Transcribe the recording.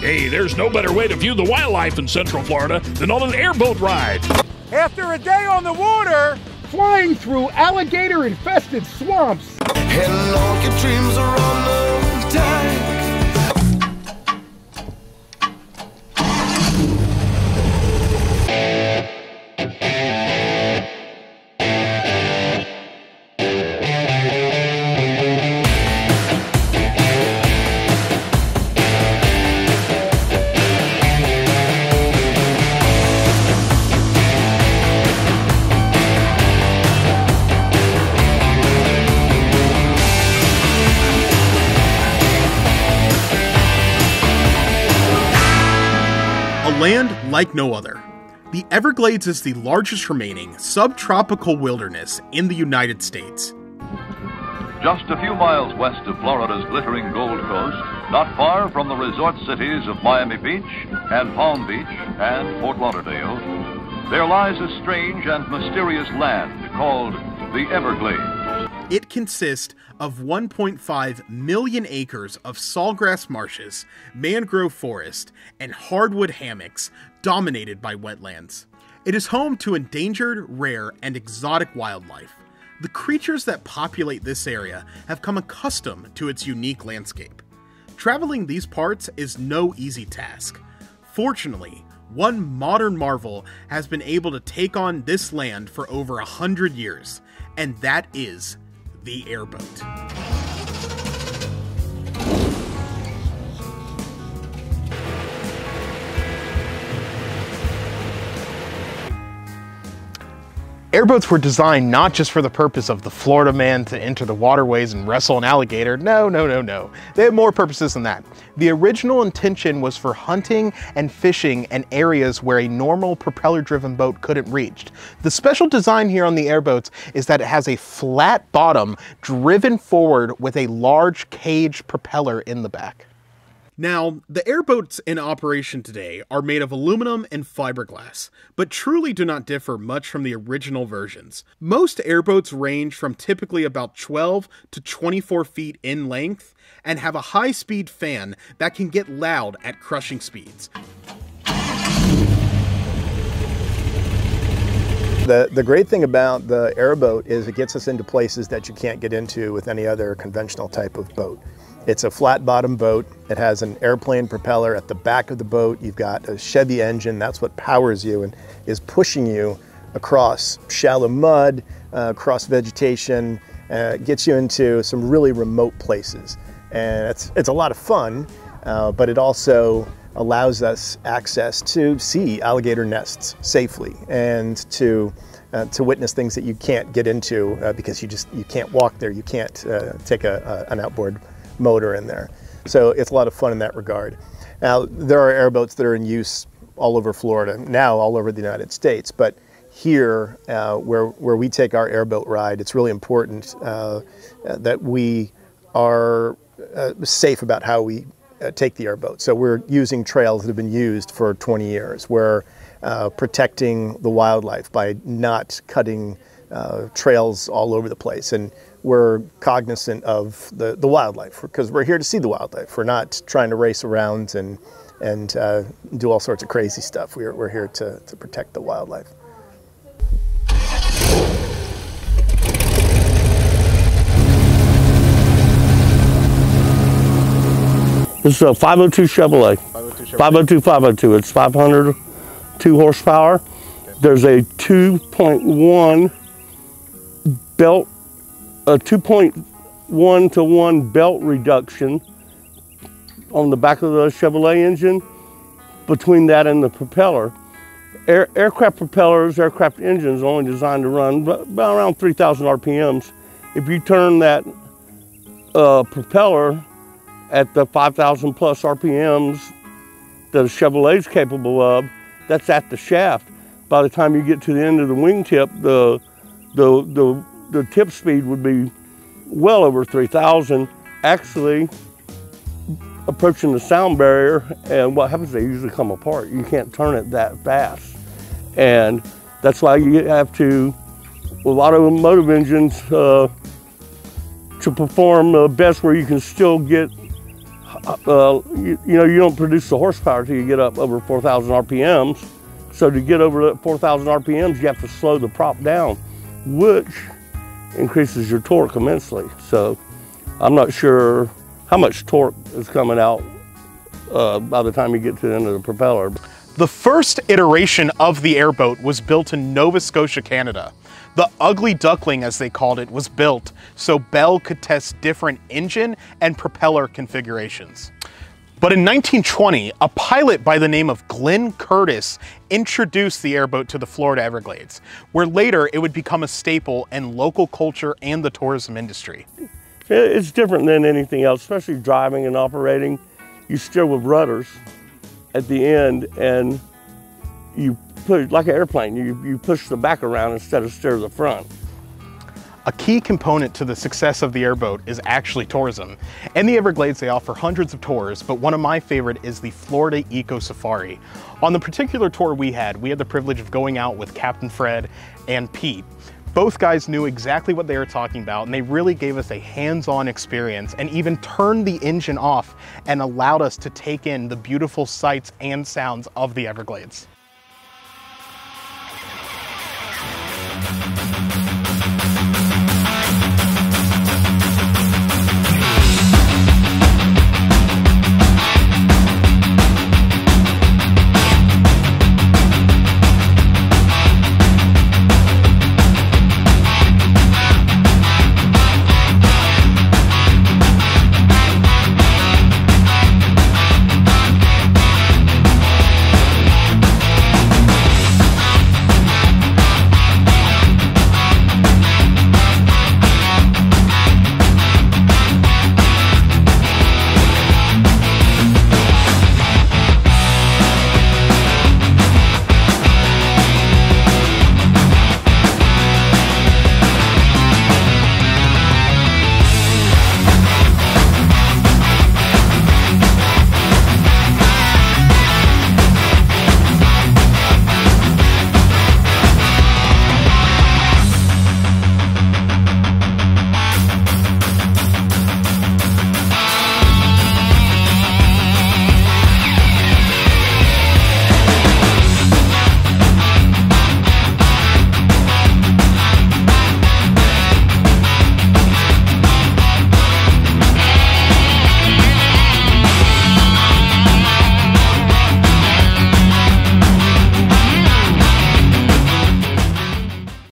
Hey, there's no better way to view the wildlife in Central Florida than on an airboat ride. After a day on the water, flying through alligator-infested swamps. And all your dreams are on the tide. Land like no other. The Everglades is the largest remaining subtropical wilderness in the United States. Just a few miles west of Florida's glittering Gold Coast, not far from the resort cities of Miami Beach and Palm Beach and Fort Lauderdale, there lies a strange and mysterious land called the Everglades. It consists of 1.5 million acres of sawgrass marshes, mangrove forest, and hardwood hammocks dominated by wetlands. It is home to endangered, rare, and exotic wildlife. The creatures that populate this area have come accustomed to its unique landscape. Traveling these parts is no easy task. Fortunately, one modern marvel has been able to take on this land for over 100 years, and that is the airboat. Airboats were designed not just for the purpose of the Florida man to enter the waterways and wrestle an alligator. No. They have more purposes than that. The original intention was for hunting and fishing in areas where a normal propeller-driven boat couldn't reach. The special design here on the airboats is that it has a flat bottom driven forward with a large cage propeller in the back. Now, the airboats in operation today are made of aluminum and fiberglass, but truly do not differ much from the original versions. Most airboats range from typically about 12 to 24 feet in length and have a high-speed fan that can get loud at crushing speeds. The great thing about the airboat is it gets us into places that you can't get into with any other conventional type of boat. It's a flat bottom boat. It has an airplane propeller at the back of the boat. You've got a Chevy engine. That's what powers you and is pushing you across shallow mud, across vegetation, gets you into some really remote places. And it's a lot of fun, but it also allows us access to see alligator nests safely and to witness things that you can't get into because you can't walk there. You can't take an outboard motor in there. So it's a lot of fun in that regard. Now, there are airboats that are in use all over Florida, now all over the United States, but here where we take our airboat ride, it's really important that we are safe about how we take the airboat. So we're using trails that have been used for 20 years. We're protecting the wildlife by not cutting trails all over the place. And we're cognizant of the wildlife because we're here to see the wildlife. We're not trying to race around and do all sorts of crazy stuff. We're here to protect the wildlife. This is a 502 Chevrolet. 502. It's 502 horsepower. Okay. There's a 2.1 belt, a 2.1 to 1 belt reduction on the back of the Chevrolet engine between that and the propeller. Aircraft propellers, aircraft engines are only designed to run about around 3,000 RPMs. If you turn that propeller at the 5,000 plus RPMs that a Chevrolet is capable of, that's at the shaft. By the time you get to the end of the wingtip, the tip speed would be well over 3,000, actually approaching the sound barrier, and what happens, they usually come apart. You can't turn it that fast. And that's why you have to, a lot of automotive engines, to perform best where you can still get You know, you don't produce the horsepower till you get up over 4,000 RPMs. So to get over 4,000 RPMs, you have to slow the prop down, which increases your torque immensely. So I'm not sure how much torque is coming out by the time you get to the end of the propeller. The first iteration of the Airboat was built in Nova Scotia, Canada. The Ugly Duckling, as they called it, was built so Bell could test different engine and propeller configurations. But in 1920, a pilot by the name of Glenn Curtis introduced the Airboat to the Florida Everglades, where later it would become a staple in local culture and the tourism industry. It's different than anything else, especially driving and operating. You steer with rudders at the end, and you push, like an airplane, you push the back around instead of steer the front. A key component to the success of the Airboat is actually tourism. In the Everglades, they offer hundreds of tours, but one of my favorite is the Florida Eco Safari. On the particular tour we had the privilege of going out with Captain Fred and Pete. Both guys knew exactly what they were talking about, and they really gave us a hands-on experience and even turned the engine off and allowed us to take in the beautiful sights and sounds of the Everglades.